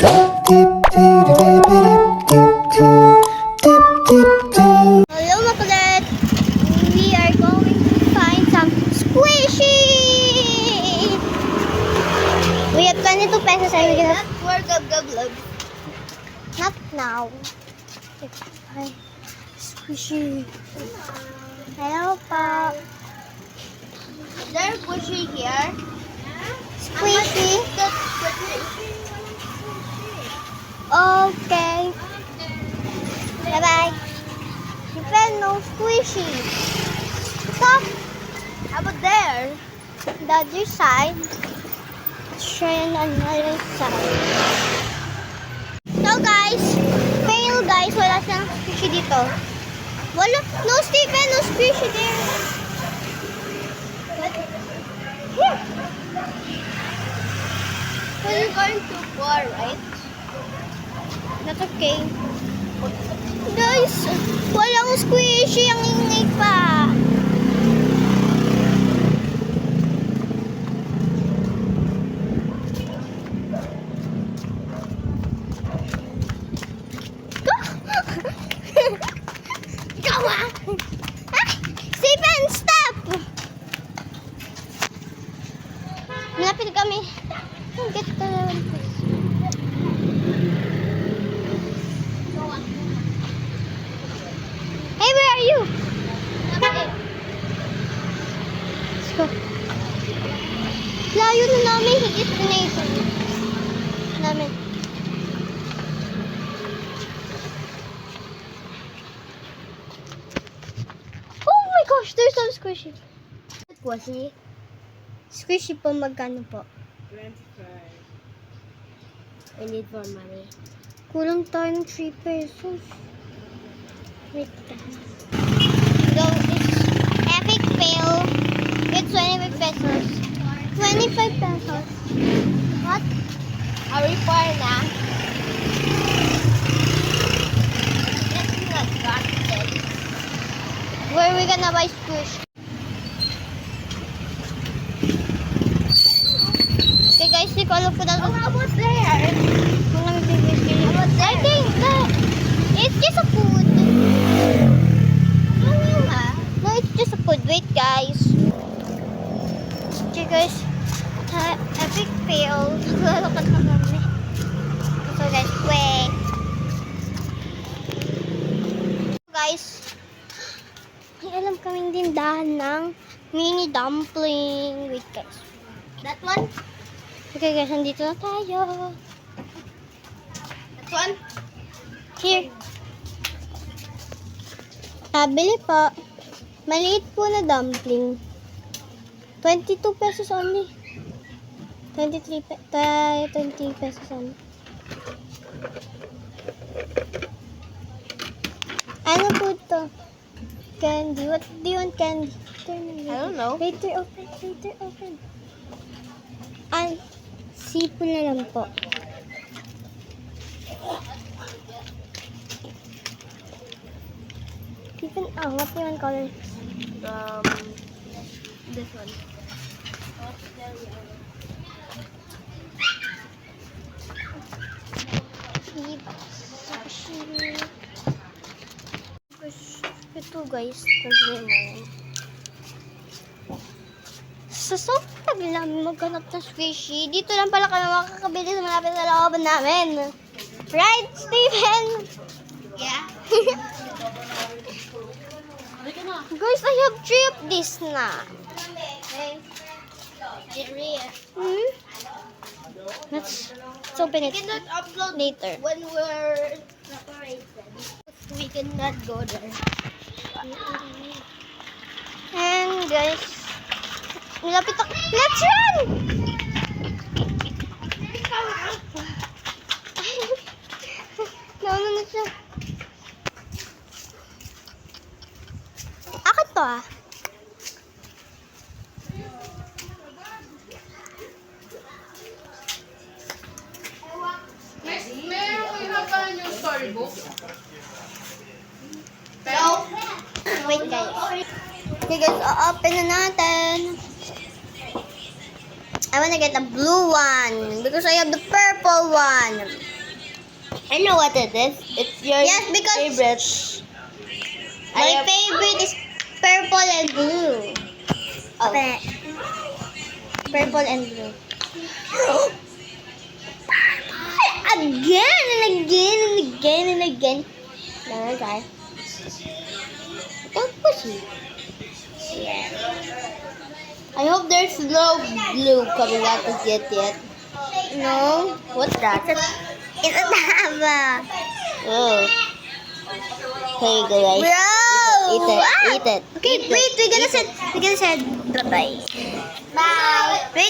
Hello mga kulit! We are going to find some squishy! We have 22 pesos and we're gonna work up the Not now. Hi. Squishy. Hello pa. Is there a squishy here? Squishy. Okay. Bye-bye. Depend no squishy. Stop. How about there? The other side. Let's try on another side. So guys, fail guys. Wala siyang squishy dito. Wala. No Stephen, no squishy there. Here. We're going too far, right? That's okay. Guys, walang squishy. Ang ingay pa. Gawa! Stephen, stop! Malapit kami. Get the... Hey, where are you? Let's go. Layo na namin sa destination. Namin. Oh my gosh, there's some squishy. Squishy? Squishy po, magkano po? 25. I need more money. Kulang tayo ng 3 pesos. Wait lang. So, it's epic fail with 25 pesos. 25 pesos. What? Are we far na? Let's not got it. Where are we gonna buy squish? Okay guys, take a look at that. How about there? I think that it's just a food. No, it's just a food. Wait guys. Okay guys, epic fail. Naglalakad na kami. So guys, wait. Guys, may alam kaming tindahan ng mini dumpling. Wait guys. That one? Okay guys, nandito na tayo. That one? Here. Bili po. Maliit po na dumpling. 22 pesos only. 20 pesos only. Ano po ito? Candy. What do you want candy? I don't know. Later open. Sipon na lang po. Sipon, what do you want color? This one. Ito guys, sa sobrang namin maghanap ng squishy. Dito lang pala kami makakabili sa malapit sa looban namin. Right, Stephen? Yeah. Guys, I have 3 of this na. Hmm? Let's open it We cannot upload later. when we're separated. We cannot go there. And guys, nilapit ako. Let's run! Nauna na siya. Akin to ah. Meron ko yung yung storybook. Wait guys. Okay guys, open na natin. I wanna get the blue one because I have the purple one. I know what it is. It's your Yes, because favorite. my favorite is purple and blue. Oh. Purple and blue. Again and again and again and again. There, guys. Don't push it. Yeah. I hope there's no blue coming out of it yet. No. What's that? It's a lava. Oh. Here you go, guys. Bro! Eat it. Eat it. Okay, Eat wait. it. We're gonna say bye-bye. Bye. Wait.